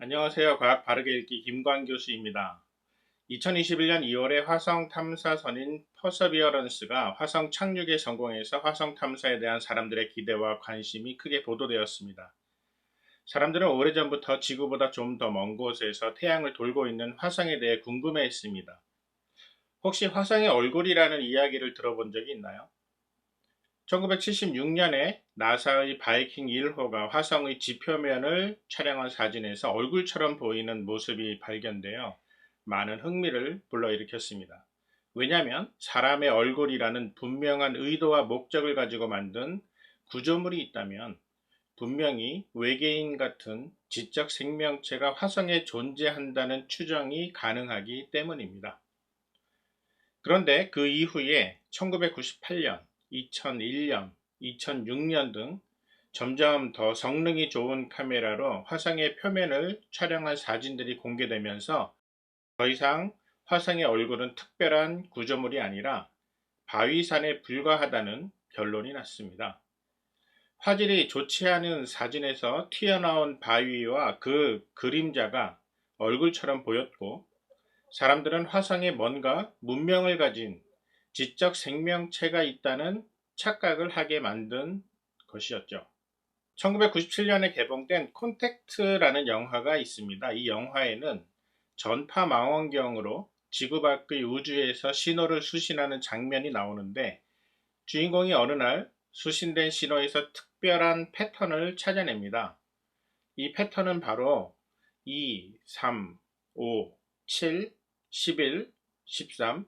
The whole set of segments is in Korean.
안녕하세요. 과학 바르게 읽기 김광 교수입니다. 2021년 2월에 화성 탐사선인 퍼서비어런스가 화성 착륙에 성공해서 화성 탐사에 대한 사람들의 기대와 관심이 크게 보도되었습니다. 사람들은 오래전부터 지구보다 좀 더 먼 곳에서 태양을 돌고 있는 화성에 대해 궁금해했습니다. 혹시 화성의 얼굴이라는 이야기를 들어본 적이 있나요? 1976년에 나사의 바이킹 1호가 화성의 지표면을 촬영한 사진에서 얼굴처럼 보이는 모습이 발견되어 많은 흥미를 불러일으켰습니다. 왜냐하면 사람의 얼굴이라는 분명한 의도와 목적을 가지고 만든 구조물이 있다면 분명히 외계인 같은 지적 생명체가 화성에 존재한다는 추정이 가능하기 때문입니다. 그런데 그 이후에 1998년, 2001년, 2006년 등 점점 더 성능이 좋은 카메라로 화성의 표면을 촬영한 사진들이 공개되면서 더 이상 화성의 얼굴은 특별한 구조물이 아니라 바위산에 불과하다는 결론이 났습니다. 화질이 좋지 않은 사진에서 튀어나온 바위와 그 그림자가 얼굴처럼 보였고, 사람들은 화성에 뭔가 문명을 가진 지적 생명체가 있다는 착각을 하게 만든 것이었죠. 1997년에 개봉된 콘택트라는 영화가 있습니다. 이 영화에는 전파 망원경으로 지구 밖의 우주에서 신호를 수신하는 장면이 나오는데, 주인공이 어느 날 수신된 신호에서 특별한 패턴을 찾아냅니다. 이 패턴은 바로 2, 3, 5, 7, 11, 13,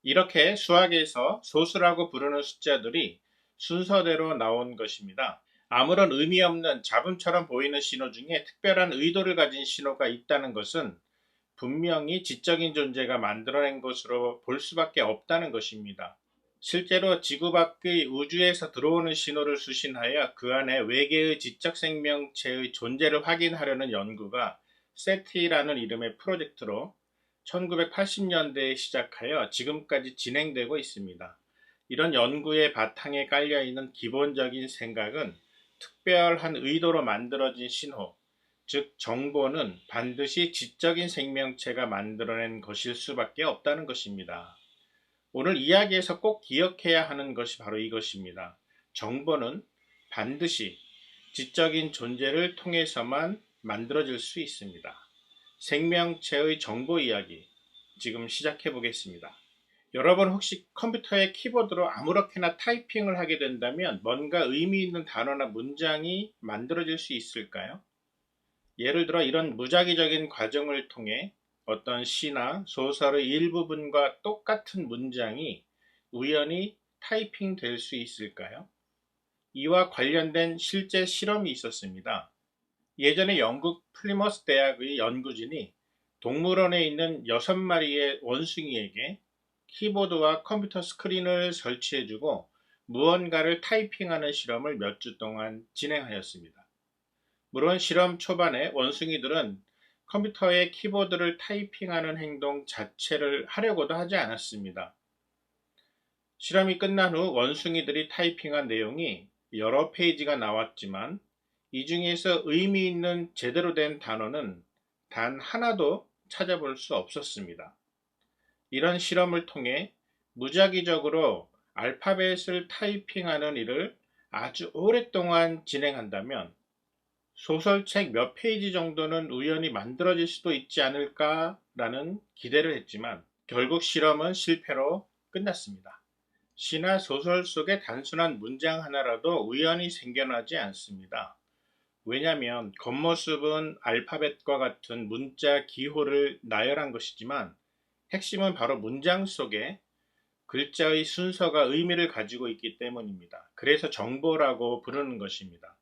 이렇게 수학에서 소수라고 부르는 숫자들이 순서대로 나온 것입니다. 아무런 의미 없는 잡음처럼 보이는 신호 중에 특별한 의도를 가진 신호가 있다는 것은 분명히 지적인 존재가 만들어낸 것으로 볼 수밖에 없다는 것입니다. 실제로 지구 밖의 우주에서 들어오는 신호를 수신하여 그 안에 외계의 지적 생명체의 존재를 확인하려는 연구가 세티라는 이름의 프로젝트로 1980년대에 시작하여 지금까지 진행되고 있습니다. 이런 연구의 바탕에 깔려있는 기본적인 생각은 특별한 의도로 만들어진 신호, 즉 정보는 반드시 지적인 생명체가 만들어낸 것일 수밖에 없다는 것입니다. 오늘 이야기에서 꼭 기억해야 하는 것이 바로 이것입니다. 정보는 반드시 지적인 존재를 통해서만 만들어질 수 있습니다. 생명체의 정보 이야기, 지금 시작해 보겠습니다. 여러분 혹시 컴퓨터의 키보드로 아무렇게나 타이핑을 하게 된다면 뭔가 의미 있는 단어나 문장이 만들어질 수 있을까요? 예를 들어 이런 무작위적인 과정을 통해 어떤 시나 소설의 일부분과 똑같은 문장이 우연히 타이핑 될 수 있을까요? 이와 관련된 실제 실험이 있었습니다. 예전에 영국 플리머스 대학의 연구진이 동물원에 있는 6마리의 원숭이에게 키보드와 컴퓨터 스크린을 설치해주고 무언가를 타이핑하는 실험을 몇 주 동안 진행하였습니다. 물론 실험 초반에 원숭이들은 컴퓨터의 키보드를 타이핑하는 행동 자체를 하려고도 하지 않았습니다. 실험이 끝난 후 원숭이들이 타이핑한 내용이 여러 페이지가 나왔지만 이 중에서 의미 있는 제대로 된 단어는 단 하나도 찾아볼 수 없었습니다. 이런 실험을 통해 무작위적으로 알파벳을 타이핑하는 일을 아주 오랫동안 진행한다면 소설책 몇 페이지 정도는 우연히 만들어질 수도 있지 않을까라는 기대를 했지만 결국 실험은 실패로 끝났습니다. 시나 소설 속의 단순한 문장 하나라도 우연히 생겨나지 않습니다. 왜냐하면 겉모습은 알파벳과 같은 문자 기호를 나열한 것이지만 핵심은 바로 문장 속에 글자의 순서가 의미를 가지고 있기 때문입니다. 그래서 정보라고 부르는 것입니다.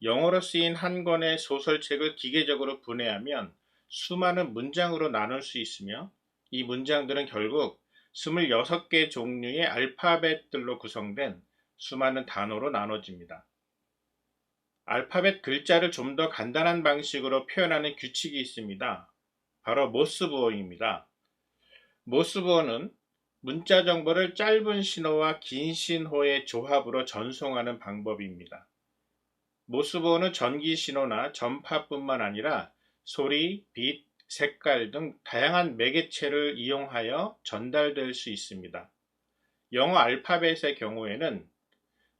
영어로 쓰인 한 권의 소설책을 기계적으로 분해하면 수많은 문장으로 나눌 수 있으며 이 문장들은 결국 26개 종류의 알파벳들로 구성된 수많은 단어로 나눠집니다. 알파벳 글자를 좀 더 간단한 방식으로 표현하는 규칙이 있습니다. 바로 모스부호입니다. 모스부호는 문자 정보를 짧은 신호와 긴 신호의 조합으로 전송하는 방법입니다. 모스보호는 전기 신호나 전파뿐만 아니라 소리, 빛, 색깔 등 다양한 매개체를 이용하여 전달될 수 있습니다. 영어 알파벳의 경우에는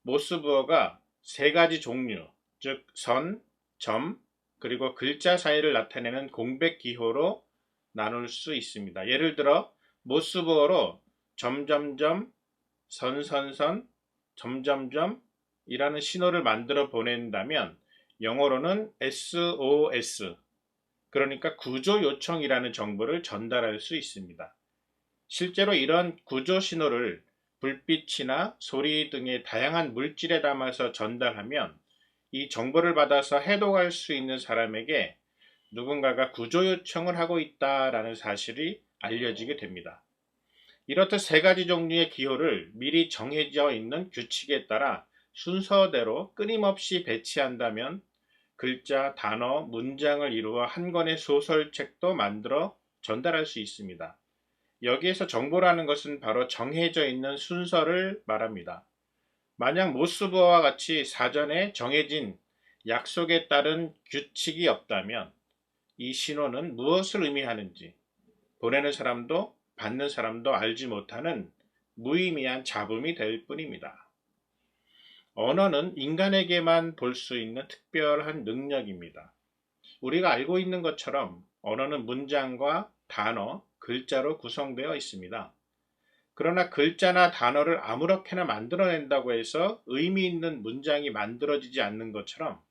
모스부호가 세 가지 종류, 즉 선, 점, 그리고 글자 사이를 나타내는 공백 기호로 나눌 수 있습니다. 예를 들어 모스부호로 점점점, 선선선, 점점점 이라는 신호를 만들어 보낸다면 영어로는 SOS, 그러니까 구조 요청이라는 정보를 전달할 수 있습니다. 실제로 이런 구조 신호를 불빛이나 소리 등의 다양한 물질에 담아서 전달하면 이 정보를 받아서 해독할 수 있는 사람에게 누군가가 구조 요청을 하고 있다라는 사실이 알려지게 됩니다. 이렇듯 세 가지 종류의 기호를 미리 정해져 있는 규칙에 따라 순서대로 끊임없이 배치한다면 글자, 단어, 문장을 이루어 한 권의 소설책도 만들어 전달할 수 있습니다. 여기에서 정보라는 것은 바로 정해져 있는 순서를 말합니다. 만약 모스부호와 같이 사전에 정해진 약속에 따른 규칙이 없다면 이 신호는 무엇을 의미하는지 보내는 사람도 받는 사람도 알지 못하는 무의미한 잡음이 될 뿐입니다. 언어는 인간에게만 볼 수 있는 특별한 능력입니다. 우리가 알고 있는 것처럼 언어는 문장과 단어, 글자로 구성되어 있습니다. 그러나 글자나 단어를 아무렇게나 만들어낸다고 해서 의미 있는 문장이 만들어지지 않는 것처럼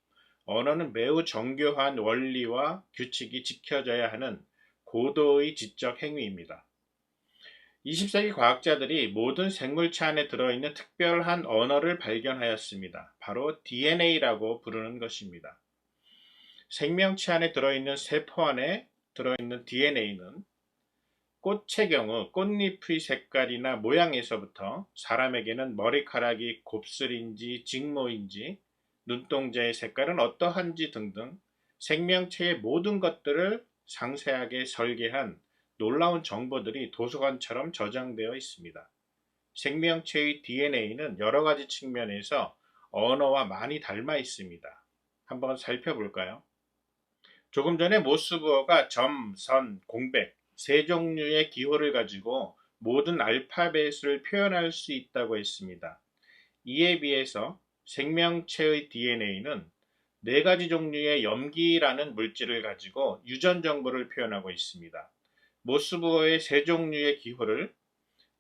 언어는 매우 정교한 원리와 규칙이 지켜져야 하는 고도의 지적 행위입니다. 20세기 과학자들이 모든 생물체 안에 들어있는 특별한 언어를 발견하였습니다. 바로 DNA라고 부르는 것입니다. 생명체 안에 들어있는 세포 안에 들어있는 DNA는 꽃의 경우 꽃잎의 색깔이나 모양에서부터 사람에게는 머리카락이 곱슬인지 직모인지 눈동자의 색깔은 어떠한지 등등 생명체의 모든 것들을 상세하게 설계한 놀라운 정보들이 도서관처럼 저장되어 있습니다. 생명체의 DNA는 여러 가지 측면에서 언어와 많이 닮아 있습니다. 한번 살펴볼까요? 조금 전에 모스부호가 점, 선, 공백 세 종류의 기호를 가지고 모든 알파벳을 표현할 수 있다고 했습니다. 이에 비해서 생명체의 DNA는 네 가지 종류의 염기라는 물질을 가지고 유전 정보를 표현하고 있습니다. 모스부호의 세 종류의 기호를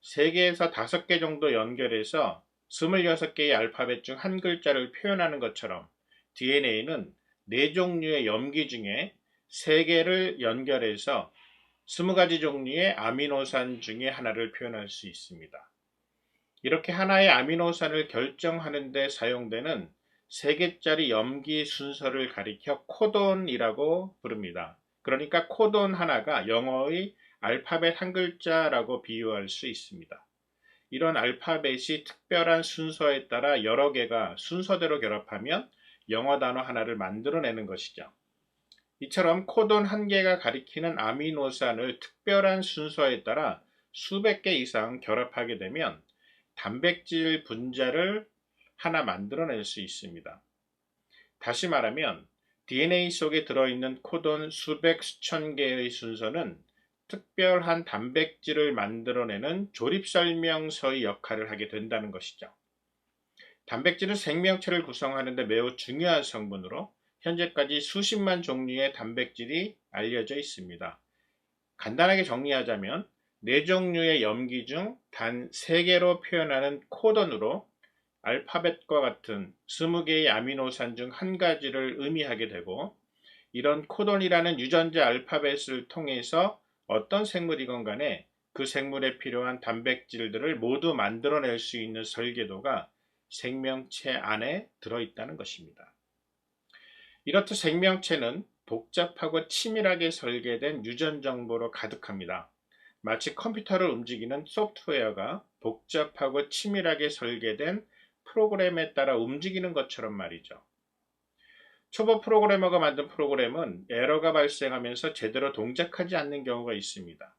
3개에서 5개 정도 연결해서 26개의 알파벳 중 한 글자를 표현하는 것처럼 DNA는 4종류의 염기 중에 3개를 연결해서 20가지 종류의 아미노산 중에 하나를 표현할 수 있습니다. 이렇게 하나의 아미노산을 결정하는 데 사용되는 3개짜리 염기 순서를 가리켜 코돈이라고 부릅니다. 그러니까 코돈 하나가 영어의 알파벳 한 글자라고 비유할 수 있습니다. 이런 알파벳이 특별한 순서에 따라 여러 개가 순서대로 결합하면 영어 단어 하나를 만들어내는 것이죠. 이처럼 코돈 한 개가 가리키는 아미노산을 특별한 순서에 따라 수백 개 이상 결합하게 되면 단백질 분자를 하나 만들어낼 수 있습니다. 다시 말하면 DNA 속에 들어있는 코돈 수백 수천 개의 순서는 특별한 단백질을 만들어내는 조립설명서의 역할을 하게 된다는 것이죠. 단백질은 생명체를 구성하는 데 매우 중요한 성분으로 현재까지 수십만 종류의 단백질이 알려져 있습니다. 간단하게 정리하자면 4종류의 염기 중 단 3개로 표현하는 코돈으로 알파벳과 같은 20개의 아미노산 중 한 가지를 의미하게 되고, 이런 코돈이라는 유전자 알파벳을 통해서 어떤 생물이건 간에 그 생물에 필요한 단백질들을 모두 만들어낼 수 있는 설계도가 생명체 안에 들어있다는 것입니다. 이렇듯 생명체는 복잡하고 치밀하게 설계된 유전 정보로 가득합니다. 마치 컴퓨터를 움직이는 소프트웨어가 복잡하고 치밀하게 설계된 프로그램에 따라 움직이는 것처럼 말이죠. 초보 프로그래머가 만든 프로그램은 에러가 발생하면서 제대로 동작하지 않는 경우가 있습니다.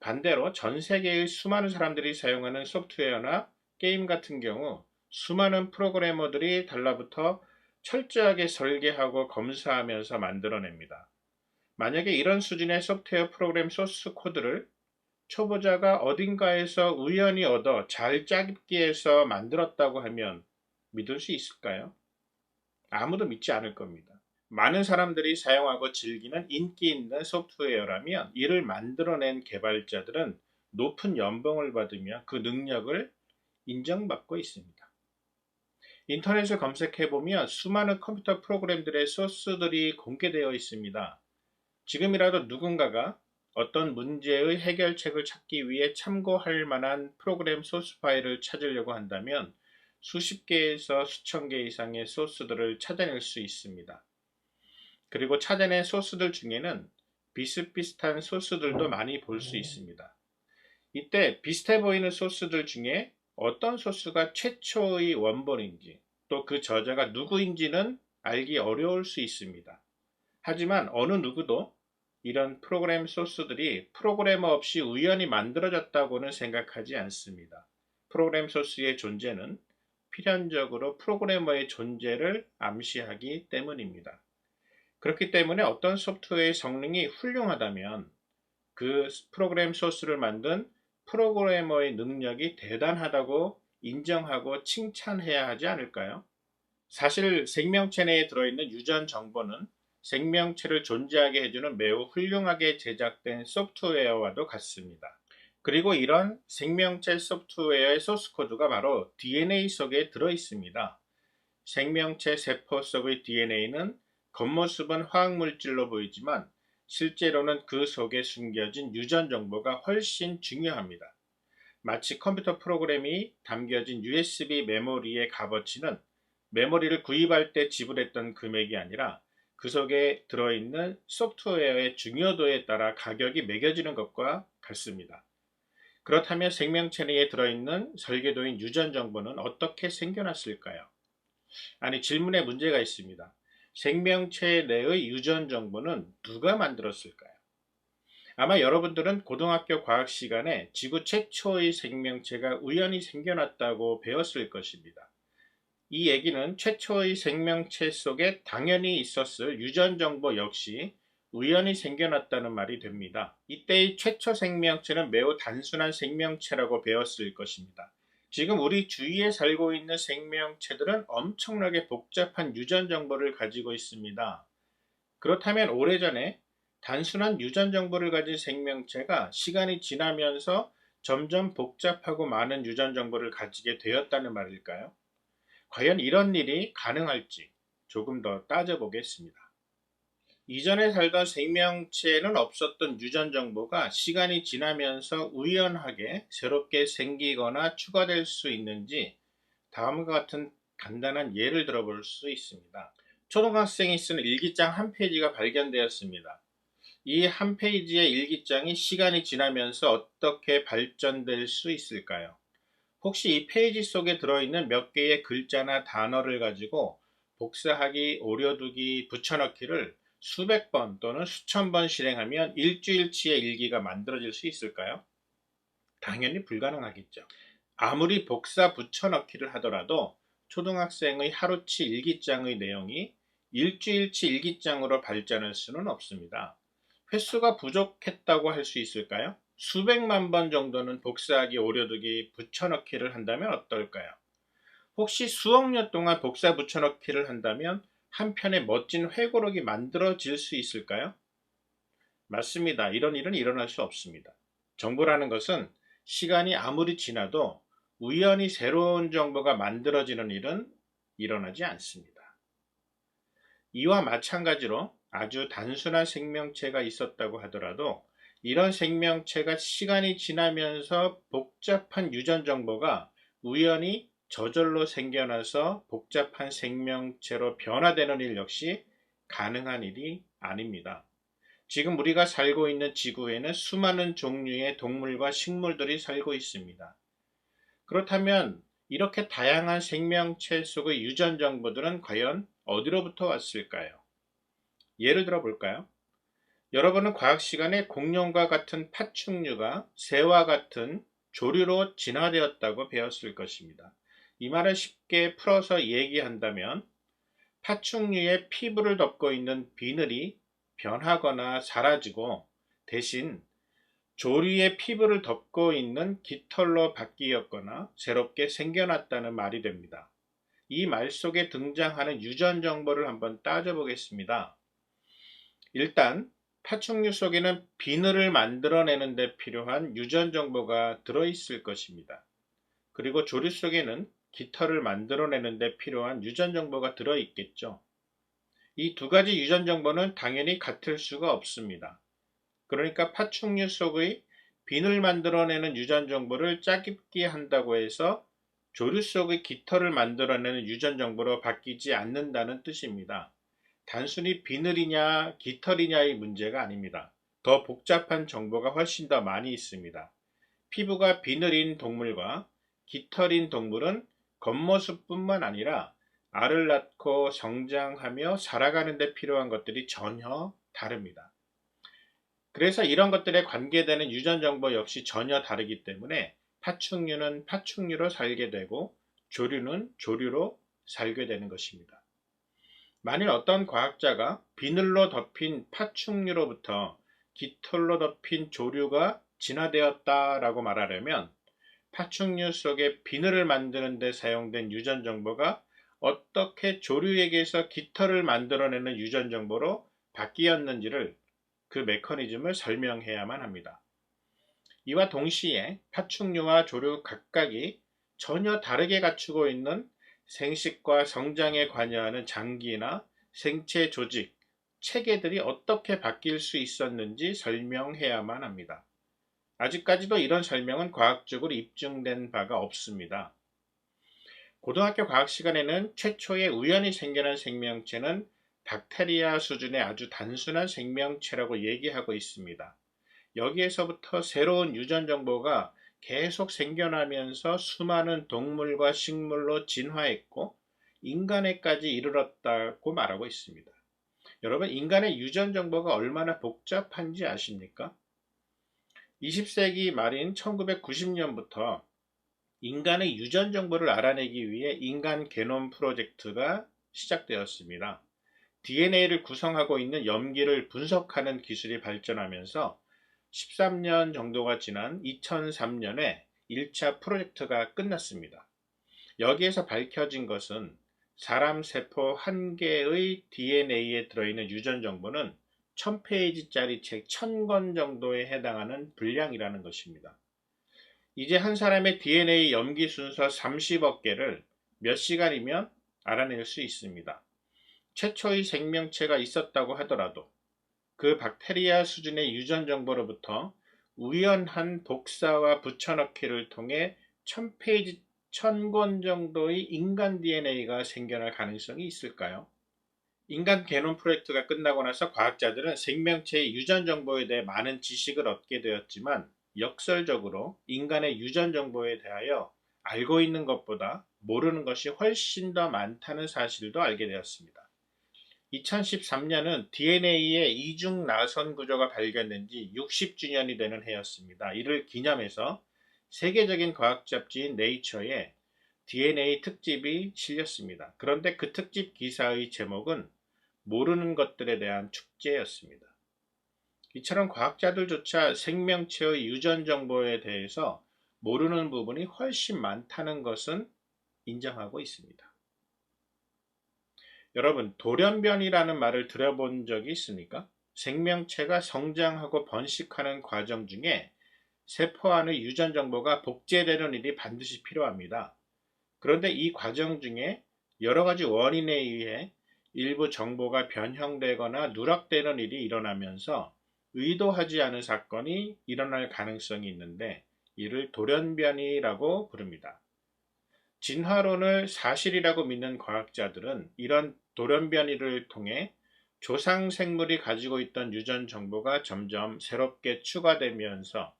반대로 전 세계의 수많은 사람들이 사용하는 소프트웨어나 게임 같은 경우 수많은 프로그래머들이 달라붙어 철저하게 설계하고 검사하면서 만들어냅니다. 만약에 이런 수준의 소프트웨어 프로그램 소스 코드를 초보자가 어딘가에서 우연히 얻어 잘 짜기 위해서 만들었다고 하면 믿을 수 있을까요? 아무도 믿지 않을 겁니다. 많은 사람들이 사용하고 즐기는 인기 있는 소프트웨어라면 이를 만들어낸 개발자들은 높은 연봉을 받으며 그 능력을 인정받고 있습니다. 인터넷을 검색해보면 수많은 컴퓨터 프로그램들의 소스들이 공개되어 있습니다. 지금이라도 누군가가 어떤 문제의 해결책을 찾기 위해 참고할 만한 프로그램 소스 파일을 찾으려고 한다면 수십 개에서 수천 개 이상의 소스들을 찾아낼 수 있습니다. 그리고 찾아낸 소스들 중에는 비슷비슷한 소스들도 많이 볼 수 있습니다. 이때 비슷해 보이는 소스들 중에 어떤 소스가 최초의 원본인지 또 그 저자가 누구인지는 알기 어려울 수 있습니다. 하지만 어느 누구도 이런 프로그램 소스들이 프로그래머 없이 우연히 만들어졌다고는 생각하지 않습니다. 프로그램 소스의 존재는 필연적으로 프로그래머의 존재를 암시하기 때문입니다. 그렇기 때문에 어떤 소프트웨어의 성능이 훌륭하다면 그 프로그램 소스를 만든 프로그래머의 능력이 대단하다고 인정하고 칭찬해야 하지 않을까요? 사실 생명체 내에 들어있는 유전 정보는 생명체를 존재하게 해주는 매우 훌륭하게 제작된 소프트웨어와도 같습니다. 그리고 이런 생명체 소프트웨어의 소스 코드가 바로 DNA 속에 들어 있습니다. 생명체 세포 속의 DNA는 겉모습은 화학물질로 보이지만 실제로는 그 속에 숨겨진 유전 정보가 훨씬 중요합니다. 마치 컴퓨터 프로그램이 담겨진 USB 메모리의 값어치는 메모리를 구입할 때 지불했던 금액이 아니라 그 속에 들어있는 소프트웨어의 중요도에 따라 가격이 매겨지는 것과 같습니다. 그렇다면 생명체 내에 들어있는 설계도인 유전 정보는 어떻게 생겨났을까요? 아니, 질문에 문제가 있습니다. 생명체 내의 유전 정보는 누가 만들었을까요? 아마 여러분들은 고등학교 과학 시간에 지구 최초의 생명체가 우연히 생겨났다고 배웠을 것입니다. 이 얘기는 최초의 생명체 속에 당연히 있었을 유전 정보 역시 우연히 생겨났다는 말이 됩니다. 이때의 최초 생명체는 매우 단순한 생명체라고 배웠을 것입니다. 지금 우리 주위에 살고 있는 생명체들은 엄청나게 복잡한 유전 정보를 가지고 있습니다. 그렇다면 오래전에 단순한 유전 정보를 가진 생명체가 시간이 지나면서 점점 복잡하고 많은 유전 정보를 가지게 되었다는 말일까요? 과연 이런 일이 가능할지 조금 더 따져보겠습니다. 이전에 살던 생명체에는 없었던 유전 정보가 시간이 지나면서 우연하게 새롭게 생기거나 추가될 수 있는지 다음과 같은 간단한 예를 들어볼 수 있습니다. 초등학생이 쓰는 일기장 한 페이지가 발견되었습니다. 이 한 페이지의 일기장이 시간이 지나면서 어떻게 발전될 수 있을까요? 혹시 이 페이지 속에 들어있는 몇 개의 글자나 단어를 가지고 복사하기, 오려두기, 붙여넣기를 수백 번 또는 수천 번 실행하면 일주일치의 일기가 만들어질 수 있을까요? 당연히 불가능하겠죠. 아무리 복사 붙여넣기를 하더라도 초등학생의 하루치 일기장의 내용이 일주일치 일기장으로 발전할 수는 없습니다. 횟수가 부족했다고 할 수 있을까요? 수백만 번 정도는 복사하기, 오려두기, 붙여넣기를 한다면 어떨까요? 혹시 수억 년 동안 복사 붙여넣기를 한다면 한 편의 멋진 회고록이 만들어질 수 있을까요? 맞습니다. 이런 일은 일어날 수 없습니다. 정보라는 것은 시간이 아무리 지나도 우연히 새로운 정보가 만들어지는 일은 일어나지 않습니다. 이와 마찬가지로 아주 단순한 생명체가 있었다고 하더라도 이런 생명체가 시간이 지나면서 복잡한 유전 정보가 우연히 저절로 생겨나서 복잡한 생명체로 변화되는 일 역시 가능한 일이 아닙니다. 지금 우리가 살고 있는 지구에는 수많은 종류의 동물과 식물들이 살고 있습니다. 그렇다면 이렇게 다양한 생명체 속의 유전 정보들은 과연 어디로부터 왔을까요? 예를 들어 볼까요? 여러분은 과학 시간에 공룡과 같은 파충류가 새와 같은 조류로 진화되었다고 배웠을 것입니다. 이 말을 쉽게 풀어서 얘기한다면 파충류의 피부를 덮고 있는 비늘이 변하거나 사라지고 대신 조류의 피부를 덮고 있는 깃털로 바뀌었거나 새롭게 생겨났다는 말이 됩니다. 이 말 속에 등장하는 유전 정보를 한번 따져보겠습니다. 일단 파충류 속에는 비늘을 만들어내는 데 필요한 유전 정보가 들어있을 것입니다. 그리고 조류 속에는 깃털을 만들어내는 데 필요한 유전 정보가 들어있겠죠. 이 두 가지 유전 정보는 당연히 같을 수가 없습니다. 그러니까 파충류 속의 비늘 만들어내는 유전 정보를 짜깁기 한다고 해서 조류 속의 깃털을 만들어내는 유전 정보로 바뀌지 않는다는 뜻입니다. 단순히 비늘이냐 깃털이냐의 문제가 아닙니다. 더 복잡한 정보가 훨씬 더 많이 있습니다. 피부가 비늘인 동물과 깃털인 동물은 겉모습뿐만 아니라 알을 낳고 성장하며 살아가는 데 필요한 것들이 전혀 다릅니다. 그래서 이런 것들에 관계되는 유전 정보 역시 전혀 다르기 때문에 파충류는 파충류로 살게 되고 조류는 조류로 살게 되는 것입니다. 만일 어떤 과학자가 비늘로 덮인 파충류로부터 깃털로 덮인 조류가 진화되었다라고 말하려면 파충류 속에 비늘을 만드는 데 사용된 유전 정보가 어떻게 조류에게서 깃털을 만들어내는 유전 정보로 바뀌었는지를 그 메커니즘을 설명해야만 합니다. 이와 동시에 파충류와 조류 각각이 전혀 다르게 갖추고 있는 생식과 성장에 관여하는 장기나 생체 조직, 체계들이 어떻게 바뀔 수 있었는지 설명해야만 합니다. 아직까지도 이런 설명은 과학적으로 입증된 바가 없습니다. 고등학교 과학 시간에는 최초의 우연히 생겨난 생명체는 박테리아 수준의 아주 단순한 생명체라고 얘기하고 있습니다. 여기에서부터 새로운 유전 정보가 계속 생겨나면서 수많은 동물과 식물로 진화했고 인간에까지 이르렀다고 말하고 있습니다. 여러분, 인간의 유전 정보가 얼마나 복잡한지 아십니까? 20세기 말인 1990년부터 인간의 유전 정보를 알아내기 위해 인간 게놈 프로젝트가 시작되었습니다. DNA를 구성하고 있는 염기를 분석하는 기술이 발전하면서 13년 정도가 지난 2003년에 1차 프로젝트가 끝났습니다. 여기에서 밝혀진 것은 사람 세포 한 개의 DNA에 들어있는 유전 정보는 1000페이지짜리 책 1000권 정도에 해당하는 분량이라는 것입니다. 이제 한 사람의 DNA 염기 순서 30억 개를 몇 시간이면 알아낼 수 있습니다. 최초의 생명체가 있었다고 하더라도 그 박테리아 수준의 유전 정보로부터 우연한 복사와 붙여넣기를 통해 1000페이지, 1000권 정도의 인간 DNA가 생겨날 가능성이 있을까요? 인간 게놈 프로젝트가 끝나고 나서 과학자들은 생명체의 유전 정보에 대해 많은 지식을 얻게 되었지만 역설적으로 인간의 유전 정보에 대하여 알고 있는 것보다 모르는 것이 훨씬 더 많다는 사실도 알게 되었습니다. 2013년은 DNA의 이중 나선 구조가 발견된 지 60주년이 되는 해였습니다. 이를 기념해서 세계적인 과학 잡지인 네이처에 DNA 특집이 실렸습니다. 그런데 그 특집 기사의 제목은 모르는 것들에 대한 축제였습니다. 이처럼 과학자들조차 생명체의 유전 정보에 대해서 모르는 부분이 훨씬 많다는 것은 인정하고 있습니다. 여러분, 돌연변이라는 말을 들어본 적이 있습니까? 생명체가 성장하고 번식하는 과정 중에 세포 안의 유전 정보가 복제되는 일이 반드시 필요합니다. 그런데 이 과정 중에 여러 가지 원인에 의해 일부 정보가 변형되거나 누락되는 일이 일어나면서 의도하지 않은 사건이 일어날 가능성이 있는데 이를 돌연변이라고 부릅니다. 진화론을 사실이라고 믿는 과학자들은 이런 돌연변이를 통해 조상 생물이 가지고 있던 유전 정보가 점점 새롭게 추가되면서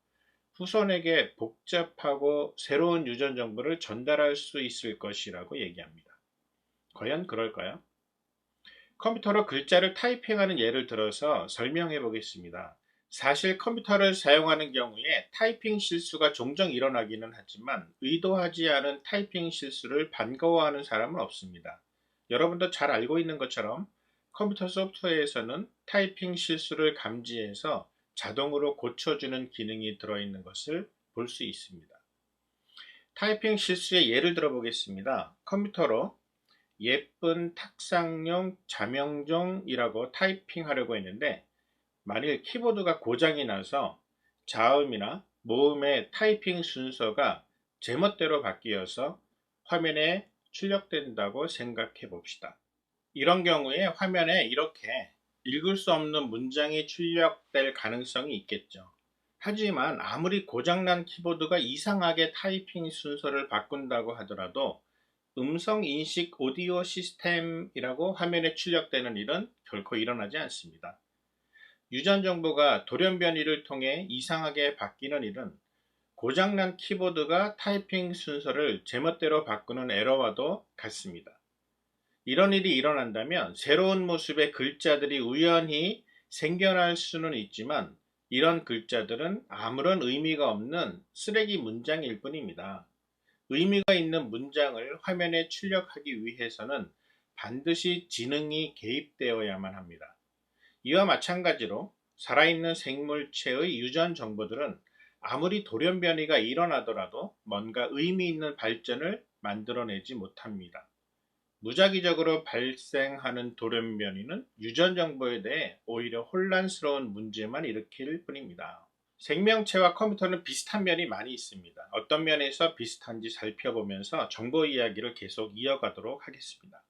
후손에게 복잡하고 새로운 유전 정보를 전달할 수 있을 것이라고 얘기합니다. 과연 그럴까요? 컴퓨터로 글자를 타이핑하는 예를 들어서 설명해 보겠습니다. 사실 컴퓨터를 사용하는 경우에 타이핑 실수가 종종 일어나기는 하지만 의도하지 않은 타이핑 실수를 반가워하는 사람은 없습니다. 여러분도 잘 알고 있는 것처럼 컴퓨터 소프트웨어에서는 타이핑 실수를 감지해서 자동으로 고쳐주는 기능이 들어있는 것을 볼 수 있습니다. 타이핑 실수의 예를 들어 보겠습니다. 컴퓨터로 예쁜 탁상용 자명종이라고 타이핑하려고 했는데 만일 키보드가 고장이 나서 자음이나 모음의 타이핑 순서가 제멋대로 바뀌어서 화면에 출력된다고 생각해 봅시다. 이런 경우에 화면에 이렇게 읽을 수 없는 문장이 출력될 가능성이 있겠죠. 하지만 아무리 고장난 키보드가 이상하게 타이핑 순서를 바꾼다고 하더라도 음성 인식 오디오 시스템이라고 화면에 출력되는 일은 결코 일어나지 않습니다. 유전 정보가 돌연변이를 통해 이상하게 바뀌는 일은 고장난 키보드가 타이핑 순서를 제멋대로 바꾸는 에러와도 같습니다. 이런 일이 일어난다면 새로운 모습의 글자들이 우연히 생겨날 수는 있지만 이런 글자들은 아무런 의미가 없는 쓰레기 문장일 뿐입니다. 의미가 있는 문장을 화면에 출력하기 위해서는 반드시 지능이 개입되어야만 합니다. 이와 마찬가지로 살아있는 생물체의 유전 정보들은 아무리 돌연변이가 일어나더라도 뭔가 의미 있는 발전을 만들어내지 못합니다. 무작위적으로 발생하는 돌연변이는 유전 정보에 대해 오히려 혼란스러운 문제만 일으킬 뿐입니다. 생명체와 컴퓨터는 비슷한 면이 많이 있습니다. 어떤 면에서 비슷한지 살펴보면서 정보 이야기를 계속 이어가도록 하겠습니다.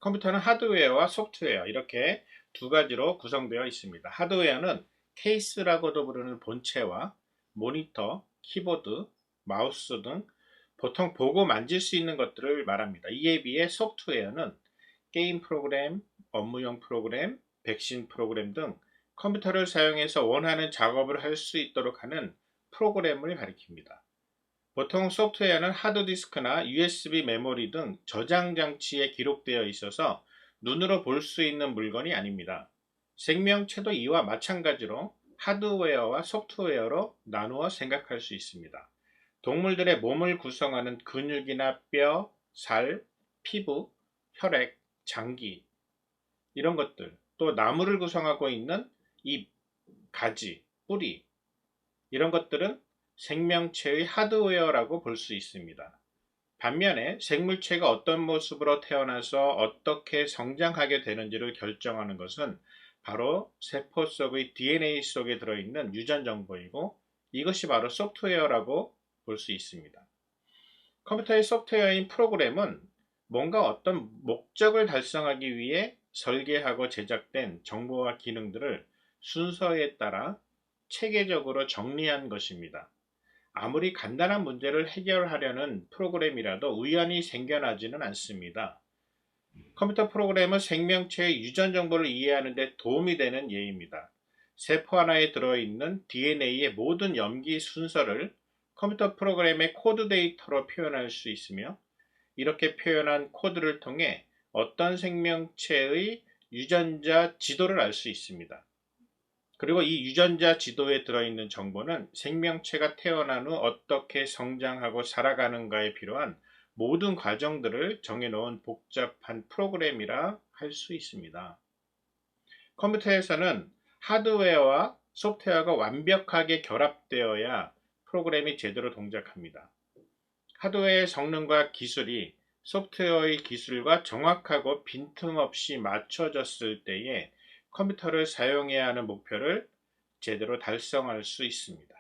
컴퓨터는 하드웨어와 소프트웨어 이렇게 두 가지로 구성되어 있습니다. 하드웨어는 케이스라고도 부르는 본체와 모니터, 키보드, 마우스 등 보통 보고 만질 수 있는 것들을 말합니다. 이에 비해 소프트웨어는 게임 프로그램, 업무용 프로그램, 백신 프로그램 등 컴퓨터를 사용해서 원하는 작업을 할 수 있도록 하는 프로그램을 가리킵니다. 보통 소프트웨어는 하드디스크나 USB 메모리 등 저장 장치에 기록되어 있어서 눈으로 볼 수 있는 물건이 아닙니다. 생명체도 이와 마찬가지로 하드웨어와 소프트웨어로 나누어 생각할 수 있습니다. 동물들의 몸을 구성하는 근육이나 뼈, 살, 피부, 혈액, 장기 이런 것들, 또 나무를 구성하고 있는 잎, 가지, 뿌리 이런 것들은 생명체의 하드웨어라고 볼 수 있습니다. 반면에 생물체가 어떤 모습으로 태어나서 어떻게 성장하게 되는지를 결정하는 것은 바로 세포 속의 DNA 속에 들어있는 유전 정보이고 이것이 바로 소프트웨어라고 볼 수 있습니다. 컴퓨터의 소프트웨어인 프로그램은 뭔가 어떤 목적을 달성하기 위해 설계하고 제작된 정보와 기능들을 순서에 따라 체계적으로 정리한 것입니다. 아무리 간단한 문제를 해결하려는 프로그램이라도 우연히 생겨나지는 않습니다. 컴퓨터 프로그램은 생명체의 유전 정보를 이해하는 데 도움이 되는 예입니다. 세포 하나에 들어있는 DNA의 모든 염기 순서를 컴퓨터 프로그램의 코드 데이터로 표현할 수 있으며 이렇게 표현한 코드를 통해 어떤 생명체의 유전자 지도를 알 수 있습니다. 그리고 이 유전자 지도에 들어있는 정보는 생명체가 태어난 후 어떻게 성장하고 살아가는가에 필요한 모든 과정들을 정해놓은 복잡한 프로그램이라 할 수 있습니다. 컴퓨터에서는 하드웨어와 소프트웨어가 완벽하게 결합되어야 프로그램이 제대로 동작합니다. 하드웨어의 성능과 기술이 소프트웨어의 기술과 정확하고 빈틈없이 맞춰졌을 때에 컴퓨터를 사용해야 하는 목표를 제대로 달성할 수 있습니다.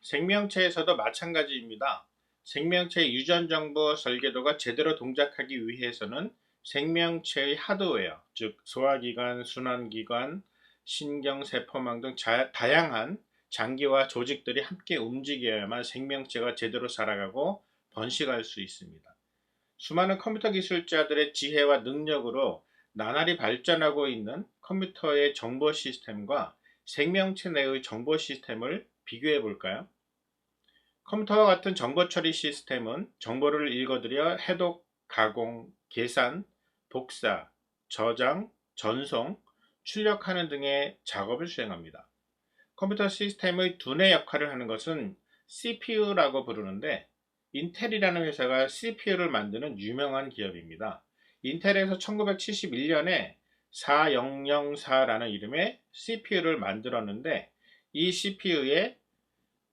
생명체에서도 마찬가지입니다. 생명체의 유전 정보 설계도가 제대로 동작하기 위해서는 생명체의 하드웨어, 즉 소화기관, 순환기관, 신경세포망 등 다양한 장기와 조직들이 함께 움직여야만 생명체가 제대로 살아가고 번식할 수 있습니다. 수많은 컴퓨터 기술자들의 지혜와 능력으로 나날이 발전하고 있는 컴퓨터의 정보 시스템과 생명체 내의 정보 시스템을 비교해 볼까요? 컴퓨터와 같은 정보 처리 시스템은 정보를 읽어들여 해독, 가공, 계산, 복사, 저장, 전송, 출력하는 등의 작업을 수행합니다. 컴퓨터 시스템의 두뇌 역할을 하는 것은 CPU라고 부르는데 인텔이라는 회사가 CPU를 만드는 유명한 기업입니다. 인텔에서 1971년에 4004라는 이름의 CPU를 만들었는데 이 CPU에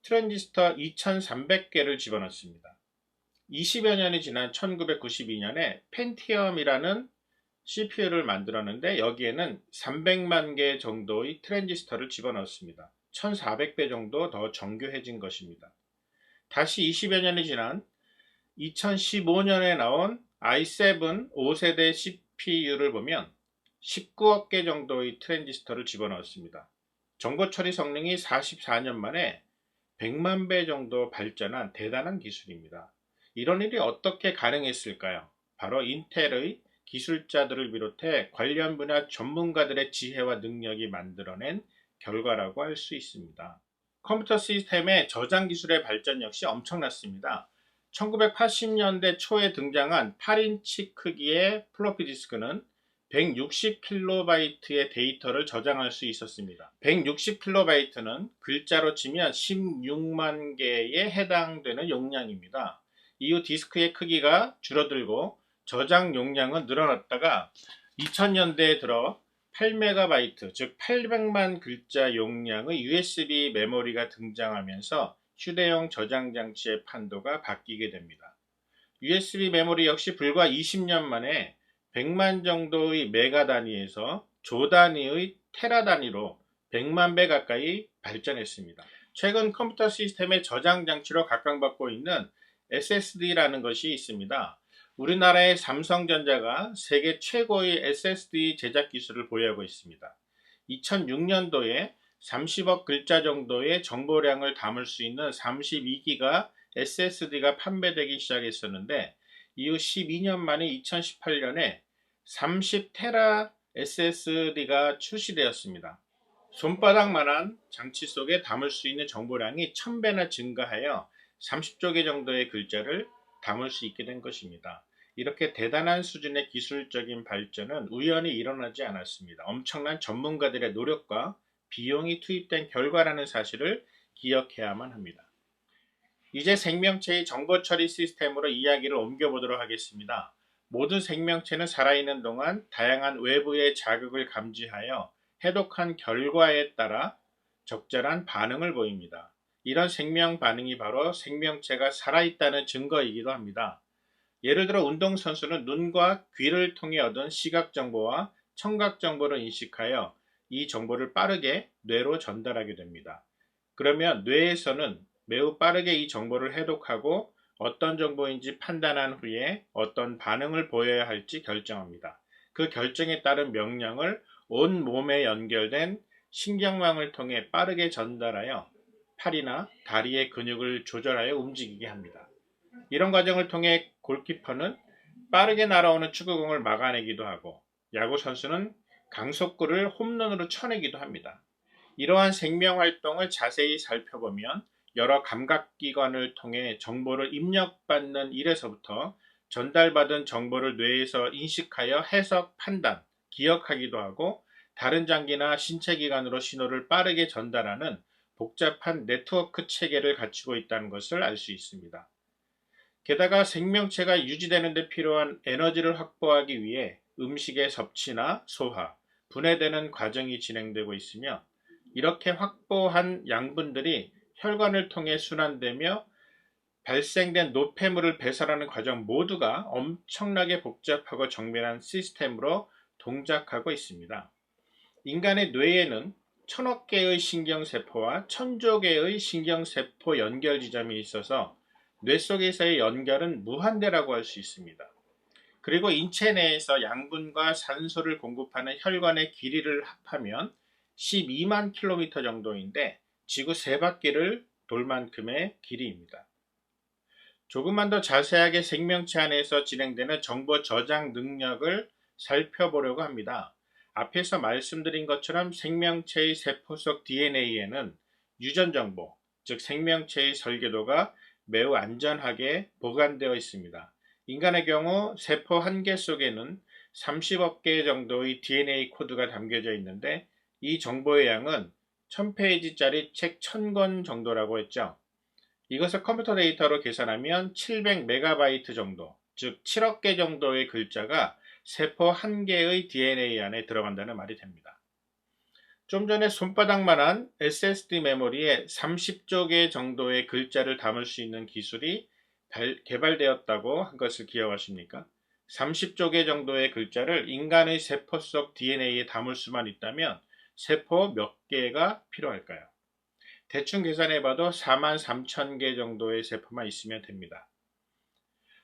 트랜지스터 2300개를 집어넣습니다. 20여 년이 지난 1992년에 펜티엄이라는 CPU를 만들었는데 여기에는 300만 개 정도의 트랜지스터를 집어넣습니다. 1400배 정도 더 정교해진 것입니다. 다시 20여 년이 지난 2015년에 나온 i7 5세대 CPU를 보면 19억 개 정도의 트랜지스터를 집어넣었습니다. 정보 처리 성능이 44년 만에 100만 배 정도 발전한 대단한 기술입니다. 이런 일이 어떻게 가능했을까요? 바로 인텔의 기술자들을 비롯해 관련 분야 전문가들의 지혜와 능력이 만들어낸 결과라고 할 수 있습니다. 컴퓨터 시스템의 저장 기술의 발전 역시 엄청났습니다. 1980년대 초에 등장한 8인치 크기의 플로피 디스크는 160kB의 데이터를 저장할 수 있었습니다. 160kB는 글자로 치면 16만 개에 해당되는 용량입니다. 이후 디스크의 크기가 줄어들고 저장 용량은 늘어났다가 2000년대에 들어 8MB, 즉 800만 글자 용량의 USB 메모리가 등장하면서 휴대용 저장 장치의 판도가 바뀌게 됩니다. USB 메모리 역시 불과 20년 만에 100만 정도의 메가 단위에서 조 단위의 테라 단위로 100만 배 가까이 발전했습니다. 최근 컴퓨터 시스템의 저장 장치로 각광받고 있는 SSD라는 것이 있습니다. 우리나라의 삼성전자가 세계 최고의 SSD 제작 기술을 보유하고 있습니다. 2006년도에 30억 글자 정도의 정보량을 담을 수 있는 32기가 SSD가 판매되기 시작했었는데 이후 12년 만에 2018년에 30테라 SSD가 출시되었습니다. 손바닥만한 장치 속에 담을 수 있는 정보량이 1000배나 증가하여 30조 개 정도의 글자를 담을 수 있게 된 것입니다. 이렇게 대단한 수준의 기술적인 발전은 우연히 일어나지 않았습니다. 엄청난 전문가들의 노력과 비용이 투입된 결과라는 사실을 기억해야만 합니다. 이제 생명체의 정보 처리 시스템으로 이야기를 옮겨보도록 하겠습니다. 모든 생명체는 살아있는 동안 다양한 외부의 자극을 감지하여 해독한 결과에 따라 적절한 반응을 보입니다. 이런 생명 반응이 바로 생명체가 살아있다는 증거이기도 합니다. 예를 들어 운동선수는 눈과 귀를 통해 얻은 시각 정보와 청각 정보를 인식하여 이 정보를 빠르게 뇌로 전달하게 됩니다. 그러면 뇌에서는 매우 빠르게 이 정보를 해독하고 어떤 정보인지 판단한 후에 어떤 반응을 보여야 할지 결정합니다. 그 결정에 따른 명령을 온 몸에 연결된 신경망을 통해 빠르게 전달하여 팔이나 다리의 근육을 조절하여 움직이게 합니다. 이런 과정을 통해 골키퍼는 빠르게 날아오는 축구공을 막아내기도 하고 야구 선수는 강속구를 홈런으로 쳐내기도 합니다. 이러한 생명활동을 자세히 살펴보면 여러 감각기관을 통해 정보를 입력받는 일에서부터 전달받은 정보를 뇌에서 인식하여 해석, 판단, 기억하기도 하고 다른 장기나 신체기관으로 신호를 빠르게 전달하는 복잡한 네트워크 체계를 갖추고 있다는 것을 알 수 있습니다. 게다가 생명체가 유지되는 데 필요한 에너지를 확보하기 위해 음식의 섭취나 소화, 분해되는 과정이 진행되고 있으며 이렇게 확보한 양분들이 혈관을 통해 순환되며 발생된 노폐물을 배설하는 과정 모두가 엄청나게 복잡하고 정밀한 시스템으로 동작하고 있습니다. 인간의 뇌에는 1000억 개의 신경세포와 1000조 개의 신경세포 연결 지점이 있어서 뇌 속에서의 연결은 무한대라고 할 수 있습니다. 그리고 인체 내에서 양분과 산소를 공급하는 혈관의 길이를 합하면 12만 킬로미터 정도인데 지구 3바퀴를 돌 만큼의 길이입니다. 조금만 더 자세하게 생명체 안에서 진행되는 정보 저장 능력을 살펴보려고 합니다. 앞에서 말씀드린 것처럼 생명체의 세포 속 DNA에는 유전 정보, 즉 생명체의 설계도가 매우 안전하게 보관되어 있습니다. 인간의 경우 세포 한 개 속에는 30억 개 정도의 DNA 코드가 담겨져 있는데 이 정보의 양은 1000페이지짜리 책 1000권 정도라고 했죠. 이것을 컴퓨터 데이터로 계산하면 700MB 정도, 즉 7억 개 정도의 글자가 세포 한 개의 DNA 안에 들어간다는 말이 됩니다. 좀 전에 손바닥만한 SSD 메모리에 30조 개 정도의 글자를 담을 수 있는 기술이 개발되었다고 한 것을 기억하십니까? 30조 개 정도의 글자를 인간의 세포 속 DNA에 담을 수만 있다면 세포 몇 개가 필요할까요? 대충 계산해봐도 43,000개 정도의 세포만 있으면 됩니다.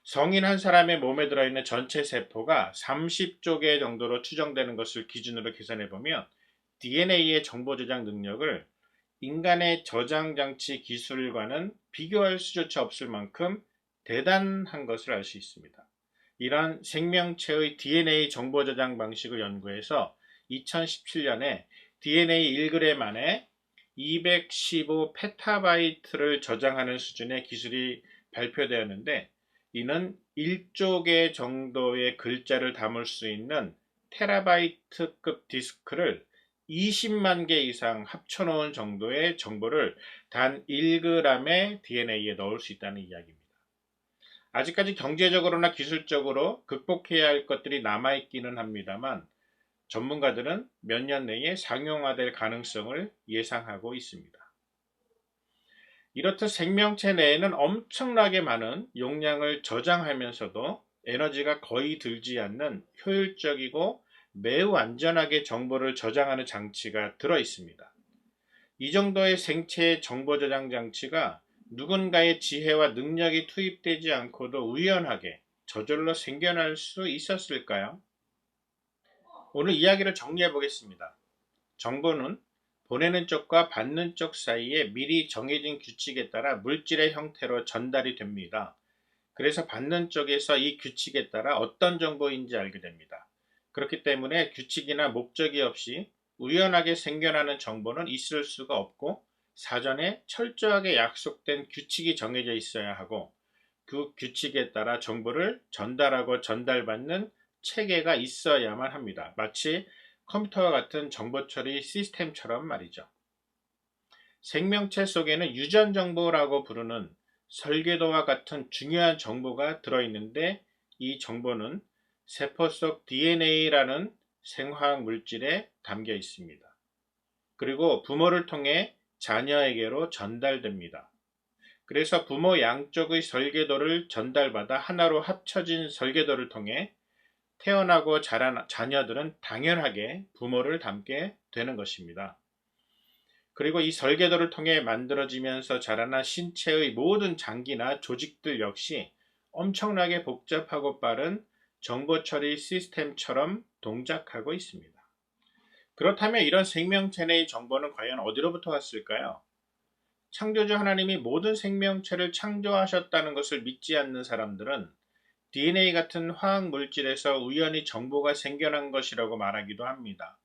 성인 한 사람의 몸에 들어있는 전체 세포가 30조 개 정도로 추정되는 것을 기준으로 계산해보면 DNA의 정보 저장 능력을 인간의 저장 장치 기술과는 비교할 수조차 없을 만큼 대단한 것을 알 수 있습니다. 이러한 생명체의 DNA 정보 저장 방식을 연구해서 2017년에 DNA 1g 안에 215 페타바이트를 저장하는 수준의 기술이 발표되었는데, 이는 1조 개 정도의 글자를 담을 수 있는 테라바이트급 디스크를 20만 개 이상 합쳐놓은 정도의 정보를 단 1g의 DNA에 넣을 수 있다는 이야기입니다. 아직까지 경제적으로나 기술적으로 극복해야 할 것들이 남아있기는 합니다만, 전문가들은 몇 년 내에 상용화될 가능성을 예상하고 있습니다. 이렇듯 생명체 내에는 엄청나게 많은 용량을 저장하면서도 에너지가 거의 들지 않는 효율적이고 매우 안전하게 정보를 저장하는 장치가 들어 있습니다. 이 정도의 생체의 정보 저장 장치가 누군가의 지혜와 능력이 투입되지 않고도 우연하게 저절로 생겨날 수 있었을까요? 오늘 이야기를 정리해 보겠습니다. 정보는 보내는 쪽과 받는 쪽 사이에 미리 정해진 규칙에 따라 물질의 형태로 전달이 됩니다. 그래서 받는 쪽에서 이 규칙에 따라 어떤 정보인지 알게 됩니다. 그렇기 때문에 규칙이나 목적이 없이 우연하게 생겨나는 정보는 있을 수가 없고, 사전에 철저하게 약속된 규칙이 정해져 있어야 하고, 그 규칙에 따라 정보를 전달하고 전달받는 체계가 있어야만 합니다. 마치 컴퓨터와 같은 정보 처리 시스템처럼 말이죠. 생명체 속에는 유전 정보라고 부르는 설계도와 같은 중요한 정보가 들어있는데, 이 정보는 세포 속 DNA라는 생화학 물질에 담겨 있습니다. 그리고 부모를 통해 자녀에게로 전달됩니다. 그래서 부모 양쪽의 설계도를 전달받아 하나로 합쳐진 설계도를 통해 태어나고 자란 자녀들은 당연하게 부모를 닮게 되는 것입니다. 그리고 이 설계도를 통해 만들어지면서 자라난 신체의 모든 장기나 조직들 역시 엄청나게 복잡하고 빠른 정보 처리 시스템처럼 동작하고 있습니다. 그렇다면 이런 생명체 내의 정보는 과연 어디로부터 왔을까요? 창조주 하나님이 모든 생명체를 창조하셨다는 것을 믿지 않는 사람들은 DNA 같은 화학 물질에서 우연히 정보가 생겨난 것이라고 말하기도 합니다.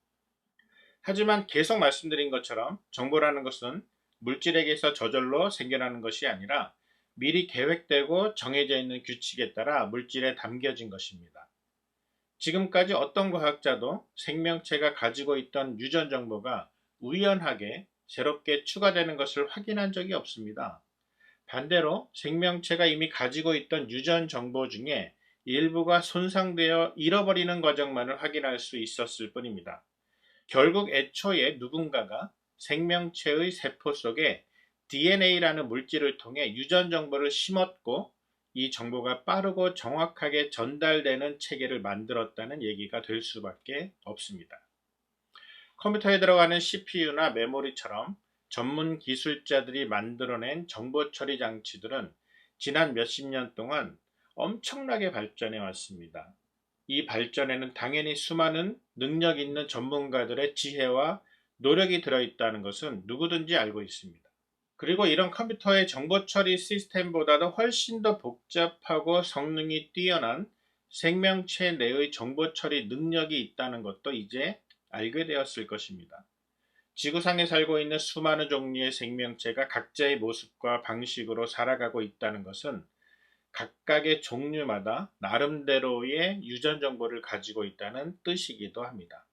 하지만 계속 말씀드린 것처럼 정보라는 것은 물질에게서 저절로 생겨나는 것이 아니라 미리 계획되고 정해져 있는 규칙에 따라 물질에 담겨진 것입니다. 지금까지 어떤 과학자도 생명체가 가지고 있던 유전 정보가 우연하게 새롭게 추가되는 것을 확인한 적이 없습니다. 반대로 생명체가 이미 가지고 있던 유전 정보 중에 일부가 손상되어 잃어버리는 과정만을 확인할 수 있었을 뿐입니다. 결국 애초에 누군가가 생명체의 세포 속에 DNA라는 물질을 통해 유전 정보를 심었고, 이 정보가 빠르고 정확하게 전달되는 체계를 만들었다는 얘기가 될 수밖에 없습니다. 컴퓨터에 들어가는 CPU나 메모리처럼 전문 기술자들이 만들어낸 정보 처리 장치들은 지난 몇십 년 동안 엄청나게 발전해 왔습니다. 이 발전에는 당연히 수많은 능력 있는 전문가들의 지혜와 노력이 들어있다는 것은 누구든지 알고 있습니다. 그리고 이런 컴퓨터의 정보 처리 시스템보다도 훨씬 더 복잡하고 성능이 뛰어난 생명체 내의 정보 처리 능력이 있다는 것도 이제 알게 되었을 것입니다. 지구상에 살고 있는 수많은 종류의 생명체가 각자의 모습과 방식으로 살아가고 있다는 것은 각각의 종류마다 나름대로의 유전 정보를 가지고 있다는 뜻이기도 합니다.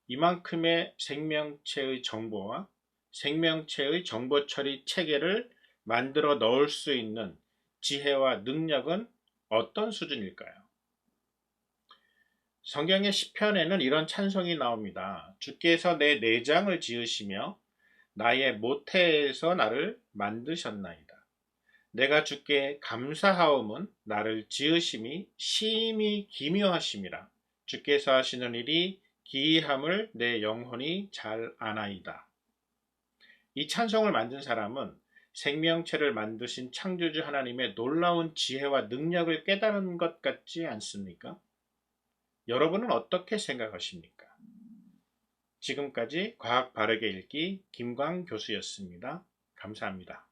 이만큼의 생명체의 정보와 생명체의 정보 처리 체계를 만들어 넣을 수 있는 지혜와 능력은 어떤 수준일까요? 성경의 시편에는 이런 찬송이 나옵니다. 주께서 내 내장을 지으시며 나의 모태에서 나를 만드셨나이다. 내가 주께 감사하옴은 나를 지으심이 심히 기묘하심이라. 주께서 하시는 일이 기이함을 내 영혼이 잘 아나이다. 이 찬송을 만든 사람은 생명체를 만드신 창조주 하나님의 놀라운 지혜와 능력을 깨달은 것 같지 않습니까? 여러분은 어떻게 생각하십니까? 지금까지 과학 바르게 읽기 김광 교수였습니다. 감사합니다.